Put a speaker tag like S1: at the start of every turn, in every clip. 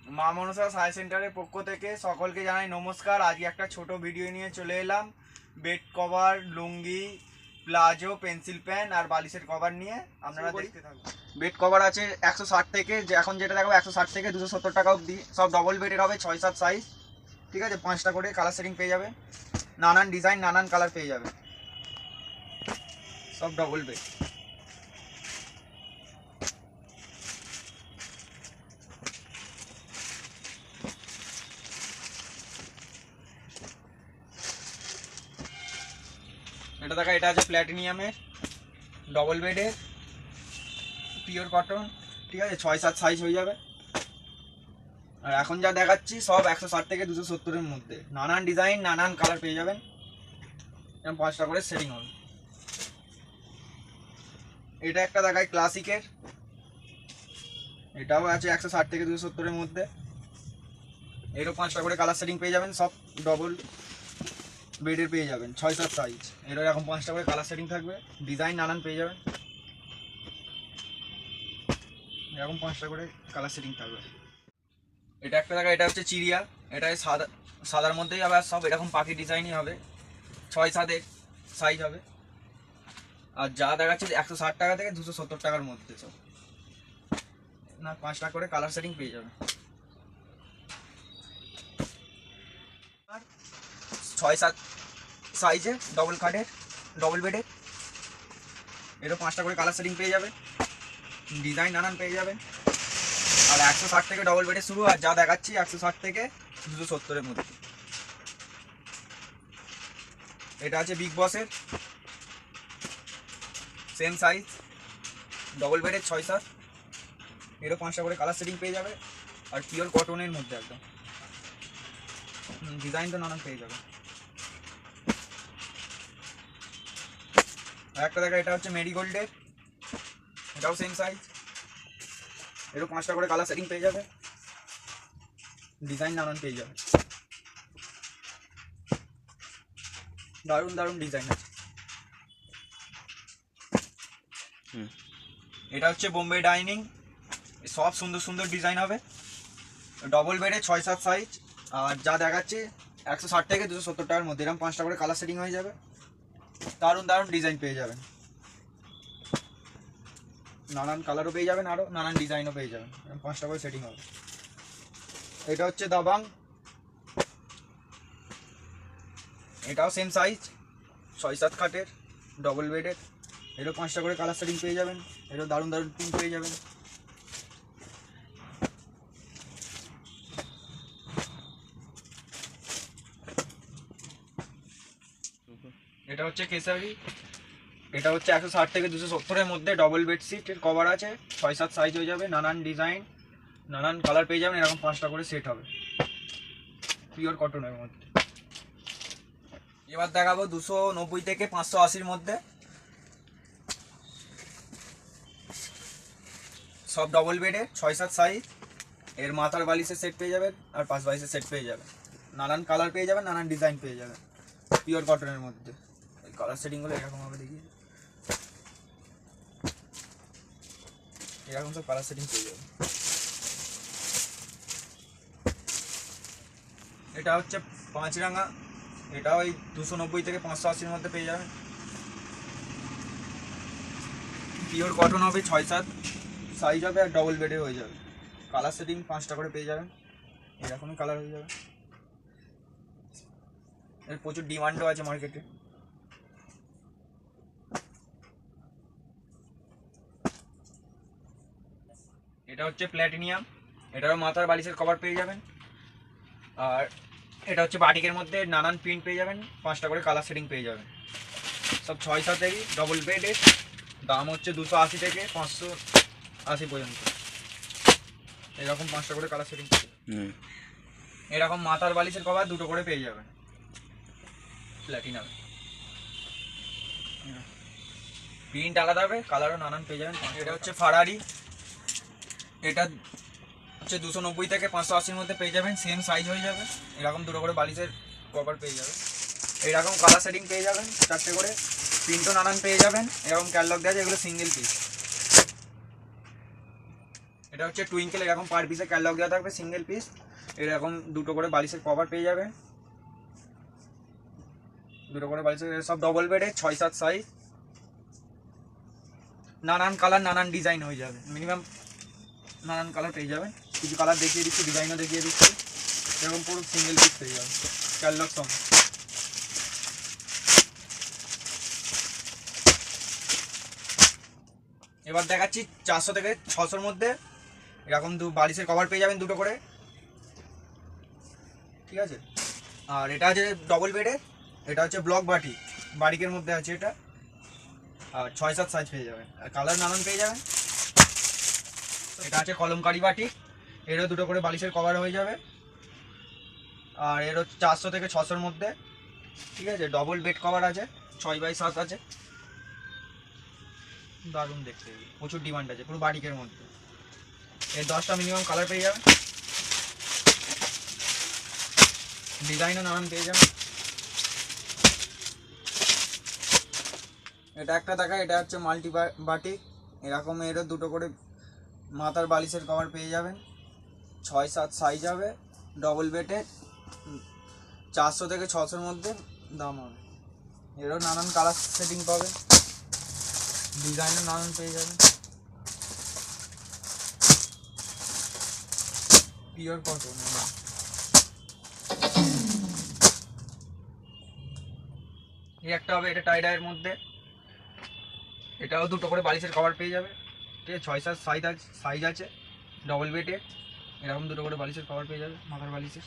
S1: মা মনসা সাই সেন্টারের পক্ষ থেকে সকলকে জানাই নমস্কার। আজকে একটা ছোট ভিডিও নিয়ে চলে এলাম বেড কভার, লুঙ্গি, প্লাজো, পেন্সিল প্যান আর বালিশের কভার নিয়ে। আপনারা দেখতে থাকুন। বেড কভার আছে 160 থেকে, যে এখন যেটা দেখাবো 160 থেকে 270 টাকা অবধি। সব ডবল বেডের হবে, 6-7 সাইজ, ঠিক আছে। 5টা করে কালার সেটিং পেয়ে যাবে, নানান ডিজাইন নানান কালার পেয়ে যাবে, সব ডবল বেড। এটা দেখা, এটা আছে প্ল্যাটিনিয়ামের ডবল বেডের পিওর কটন, ঠিক আছে। 6-7 সাইজ হয়ে যাবে। আর এখন যা দেখাচ্ছি সব 160 থেকে 270-এর মধ্যে, নানান ডিজাইন নানান কালার পেয়ে যাবেন। এরকম 5টা করে সেটিং হবে। এটা একটা দেখায় ক্লাসিকের, এটাও আছে 160 থেকে 270-এর মধ্যে। এরও 5টা করে কালার সেটিং পেয়ে যাবেন, সব ডবল বেডের পেয়ে যাবেন, 6-7 সাইজ। এরও এরকম 5টা করে কালার সেটিং থাকবে, ডিজাইন নানান পেয়ে যাবেন। এরকম 5টা করে কালার সেটিং থাকবে। এটা একটা দেখা, এটা হচ্ছে চিড়িয়া, এটা সাদা, সাদার মধ্যেই হবে। আর সব এরকম পাখি ডিজাইনই হবে, 6-7 সাইজ হবে। আর যা দেখাচ্ছে 160 টাকা থেকে 270 টাকার মধ্যে সব, না 5টা করে কালার সেটিং পেয়ে যাবে। আর 6-7 সাইজে ডবল খাটের, ডবল বেডের, এরও 5টা করে কালার সেটিং পেয়ে যাবে, ডিজাইন নানান পেয়ে যাবে। আর 160 থেকে ডবল বেডে শুরু, আর যা দেখাচ্ছি 160 থেকে 270-এর মধ্যে। এটা আছে বিগ বসের, সেম সাইজ, ডবল বেডের 6-7, এরও 5টা করে কালার সেটিং পেয়ে যাবে। আর পিওর কটনের মধ্যে একদম, ডিজাইন তো নানান পেয়ে যাবে। আর একটা দেখা, এটা হচ্ছে মেরিগোল্ডের, এটাও সেম সাইজ, এরও 5টা করে কালার সেটিং পেয়ে যাবে, ডিজাইন নানান পেয়ে যাবে। দারুণ দারুণ ডিজাইন আছে। এটা হচ্ছে বোম্বে ডাইনিং, সব সুন্দর সুন্দর ডিজাইন হবে, ডবল বেডে 6-7 সাইজ। আর যা দেখাচ্ছে 160 থেকে 270 টাকার মধ্যে, এরকম 5টা করে কালার সেটিং হয়ে যাবে, দারুণ দারুণ ডিজাইন পেয়ে যাবেন। নানান কালারও পেয়ে যাবেন, আরও নানান ডিজাইনও পেয়ে যাবেন, এরকম 5টা করে সেটিং হবে। এটা হচ্ছে দাবাং, এটাও সেম সাইজ, 6-7 খাটের, ডবল বেডের, এরও 5টা করে কালার সেটিং পেয়ে যাবেন, এরও দারুণ দারুণ প্রিন্ট পেয়ে যাবেন। এটা হচ্ছে কেসারি, এটা হচ্ছে 160 থেকে 270-এর মধ্যে, ডবল বেডশিটের কভার আছে, 6-7 সাইজ হয়ে যাবে, নানান ডিজাইন নানান কালার পেয়ে যাবেন। এরকম 5টা করে সেট হবে, পিওর কটনের মধ্যে। এবার দেখাবো 290 থেকে 580-র মধ্যে, সব ডবল বেডে 6-7 সাইজ। এর মাথার বালিশের সেট পেয়ে যাবেন, আর পাশ বালিশের সেট পেয়ে যাবেন, নানান কালার পেয়ে যাবেন, নানান ডিজাইন পেয়ে যাবেন, পিওর কটনের মধ্যে। এই কালার সেটিংগুলো এরকম হবে, দেখি এরকম সব কালার সেটিং পেয়ে যাবেন। এটা হচ্ছে 5 রাঙা, এটা ওই 290 থেকে 580-র মধ্যে পেয়ে যাবেন, পিওর কটন হবে, 6-7 সাইজ হবে, আর ডবল বেডে হয়ে যাবে। কালার সেটিং 5টা করে পেয়ে যাবেন, এরকমই কালার হয়ে যাবে। এর প্রচুর ডিমান্ডও আছে মার্কেটে। এটা হচ্ছে প্ল্যাটিনিয়াম, এটারও মাথার বালিশের কভার পেয়ে যাবেন। আর এটা হচ্ছে বাটিকের মধ্যে, নানান প্রিন্ট পেয়ে যাবেন, 5টা করে কালার সেটিং পেয়ে যাবেন, সব 6-7-এরই, ডবল বেডের। দাম হচ্ছে 280 থেকে 580 পর্যন্ত। এরকম 5টা করে কালার সেটিং পেয়ে যাবেন। এরকম মাথার বালিশের কভার 2টো করে পেয়ে যাবেন, প্ল্যাটিনাম প্রিন্ট আলাদা হবে, কালারও নানান পেয়ে যাবেন। এটা হচ্ছে ফারারি, এটা হচ্ছে 290 থেকে 580-র মধ্যে পেয়ে যাবেন, সেম সাইজ হয়ে যাবে। এরকম 2টো করে বালিশের কভার পেয়ে যাবেন, এইরকম কালার সেটিং পেয়ে যাবেন, 4টে করে প্রিন্টও নানান পেয়ে যাবেন। এরকম ক্যাটালগ দেওয়া আছে, এগুলো সিঙ্গেল পিস। এটা হচ্ছে টুইঙ্কেল, এরকম পার পিসে ক্যাটালগ দেওয়া থাকবে, সিঙ্গেল পিস। এরকম দুটো করে বালিশের কভার পেয়ে যাবেন, দুটো করে বালিশের, সব ডবল বেডে, 6-7 সাইজ, নানান কালার নানান ডিজাইন হয়ে যাবে, মিনিমাম নানান কালার পেয়ে যাবেন। কিছু কালার দেখিয়ে দিচ্ছি, ডিজাইনও দেখিয়ে দিচ্ছি। এরকম পুরো সিঙ্গেল পিস পেয়ে যাবেন ক্যাটালগ সঙ্গে। এবার দেখাচ্ছি 400 থেকে 600-র মধ্যে এরকম বালিশের কভার পেয়ে যাবেন দুটো করে, ঠিক আছে। আর এটা আছে ডবল বেডে, এটা হচ্ছে ব্লক বাটিকের মধ্যে আছে এটা, আর 6-7 সাইজ পেয়ে যাবেন, আর কালার নানান পেয়ে যাবেন। এটা আছে কলমকারি বাটিক, এরও দুটো করে বালিশের কভার হয়ে যাবে, আর এরও 400 থেকে 600-র মধ্যে, ঠিক আছে। ডবল বেড কভার আছে, 6x7 আছে, দারুণ দেখতে, প্রচুর ডিমান্ড আছে, পুরো বাটিকের মধ্যে। এর 10টা মিনিমাম কালার পেয়ে যাবেন, ডিজাইনও নানান পেয়ে যাবেন। এটা একটা দেখা, এটা হচ্ছে মাল্টি বাটিক, এরকম এরও দুটো করে মাথার বালিশের কভার পেয়ে যাবেন, 6-7 সাইজ হবে, ডবল বেডে, 400 থেকে 600-র মধ্যে দাম হবে। এরও নানান কালার সেটিং পাবেন, ডিজাইনও নানান পেয়ে যাবেন, পিওর কটন। এই একটা হবে, এটা টাইডাইয়ের মধ্যে, এটাও দুটো করে বালিশের কভার পেয়ে যাবে, ঠিক আছে। 6-7 সাইজ আছে, ডবল বেডে, এরকম দুটো করে বালিশের কভার পেয়ে যাবে মাথার বালিশের,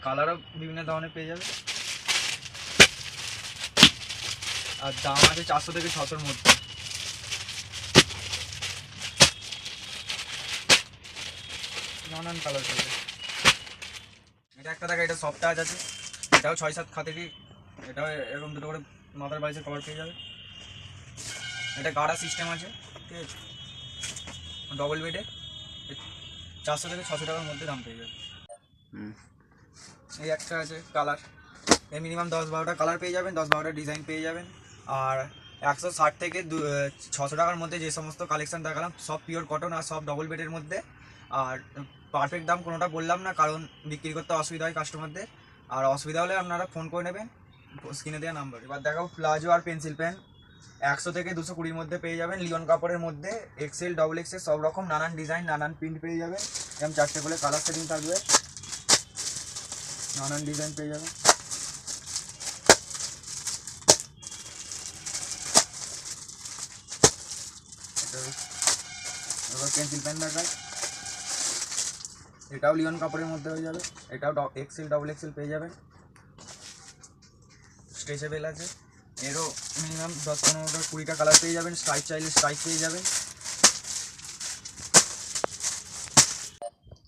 S1: কালারও বিভিন্ন ধরনের পেয়ে যাবে। আর দাম আছে 400 থেকে 600-র মধ্যে। নানান কালার পেয়ে যাবে। এটা একটা দেখা, এটা সফট টাচ আছে, এটাও 6-7 খাতেরই, এটাও এরকম দুটো করে মাথার বালিশের কভার পেয়ে যাবে। এটা গাড়া সিস্টেম আছে, ঠিক আছে, ডবল বেডে, 400 থেকে 600 টাকার মধ্যে দাম পেয়ে যাবে। এই একটা আছে কালার, এই মিনিমাম 10-12টা কালার পেয়ে যাবেন, 10-12টা ডিজাইন পেয়ে যাবেন। আর 160 থেকে 600 টাকার মধ্যে যে সমস্ত কালেকশন দেখালাম সব পিওর কটন আর সব ডবল বেডের মধ্যে। আর পারফেক্ট দাম কোনোটা বললাম না, কারণ বিক্রি করতে অসুবিধা হয় কাস্টমারদের, আর অসুবিধা হলে আপনারা ফোন করে নেবেন স্ক্রিনে দেওয়া নাম্বার। এবার দেখাও প্লাজো আর পেন্সিল প্যান্ট, 100 থেকে 220-র মধ্যে পেয়ে যাবেন, লিওন কাপড়ের মধ্যে, এক্সেল ডবল এক্সেল সব রকম নানান ডিজাইন নানান প্রিন্ট পেয়ে যাবেন। এরকম 4টে করে কালার সেটিং থাকবে, নানান ডিজাইন পেয়ে যাবেন। এবার পেন্সিল প্যান্ট দেখায়, এটাও লিওন কাপড়ের মধ্যে হয়ে যাবে, এটাও এক্সেল ডবল এক্সেল পেয়ে যাবেন, স্ট্রেচেবল আছে, এরও মিনিমাম 10-15টা 20টা কালার পেয়ে যাবেন, স্ট্রাইপ চাইলে স্ট্রাইপ পেয়ে যাবেন।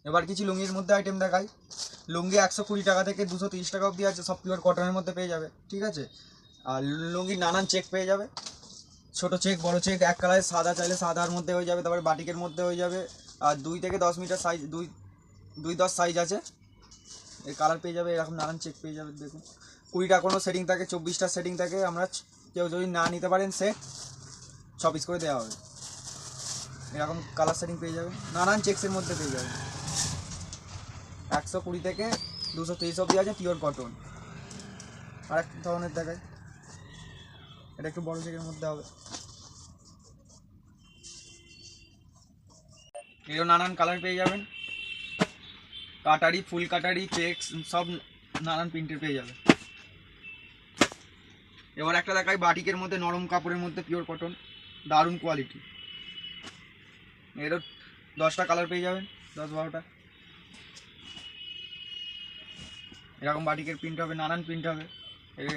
S1: এবার কিছু লুঙ্গির মধ্যে আইটেম দেখাই। লুঙ্গি 120 টাকা থেকে 230 টাকা অবধি আছে, সব পিওর কটনের মধ্যে পেয়ে যাবে, ঠিক আছে। আর লুঙ্গির নানান চেক পেয়ে যাবে, ছোট চেক বড় চেক, এক কালারে সাদা চাইলে সাদার মধ্যে হয়ে যাবে, তারপরে বাটিকের মধ্যে হয়ে যাবে। আর 2 থেকে 10 মিটার সাইজ, 2-10 সাইজ আছে, এর কালার পেয়ে যাবে, এরকম নানান চেক পেয়ে যাবে। দেখুন 20টা কোনো সেটিং থাকে, 24টা সেটিং থাকে, আমরা কেউ যদি না নিতে পারেন সেট 6 পিস করে দেওয়া হবে। এরকম কালার সেটিং পেয়ে যাবে, নানান চেক্সের মধ্যে পেয়ে যাবে। 120 থেকে 230 অবধি আছে, পিওর কটন। আর এক ধরনের দেখায়, এটা একটু বড় চেকের মধ্যে হবে, এরও নানান কালার পেয়ে যাবেন, কাটারি ফুল কাটারি চেক্স সব নানান প্রিন্টের পেয়ে যাবে। এবার একটা দেখাই বাটিকের মধ্যে, নরম কাপড়ের মধ্যে পিওর কটন, দারুণ কোয়ালিটি, এরও 10টা কালার পেয়ে যাবেন, 10-12টা। এরকম বাটিকের প্রিন্ট হবে, নানান প্রিন্ট হবে,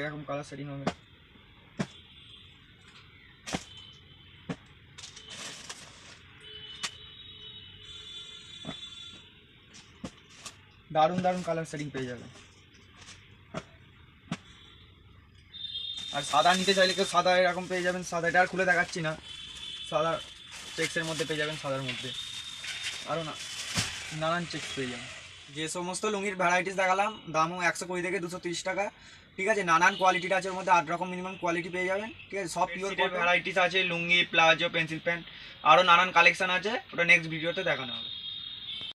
S1: এরকম কালার সেটিং হবে। দারুণ দারুণ কালার সেটিং পেয়ে যাবে। আর সাদা নিতে চাইলে কেউ সাদা এরকম পেয়ে যাবেন, সাদাটা আর খুলে দেখাচ্ছি না, সাদা চেক্সের মধ্যে পেয়ে যাবেন, সাদার মধ্যে আরও নানান চেক্স পেয়ে যাবেন। যে সমস্ত লুঙ্গির ভ্যারাইটিস দেখালাম দামও 120 থেকে 230 টাকা, ঠিক আছে, নানান কোয়ালিটির আছে, ওর মধ্যে 8 রকম মিনিমাম কোয়ালিটি পেয়ে যাবেন। ঠিক আছে, সব পিওর ভ্যারাইটিস আছে, লুঙ্গি, প্লাজো, পেন্সিল প্যান্ট, আরও নানান কালেকশন আছে, ওটা নেক্সট ভিডিওতে দেখানো হবে।